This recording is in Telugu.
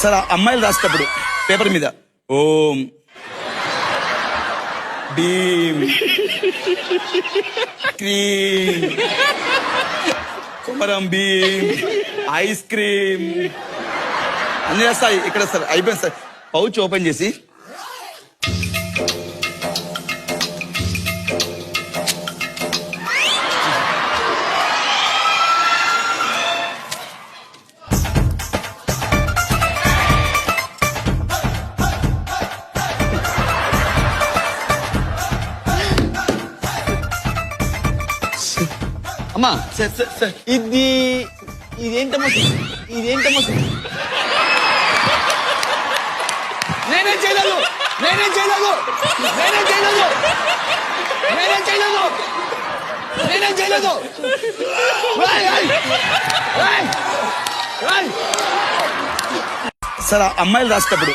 సార్ అమ్మాయిలు రాసేటప్పుడు పేపర్ మీద ఓం భీమ్ క్రీమ్ కొమరం భీమ్ ఐస్ క్రీమ్ అన్ని రాస్తాయి. ఇక్కడ సార్ అయిపోయింది సార్. పౌచ్ ఓపెన్ చేసి అమ్మా సార్ సార్ సార్ ఇదేంటమ్మా నేనేం చేయలేదు సార్ అమ్మాయిలు రాసేటప్పుడు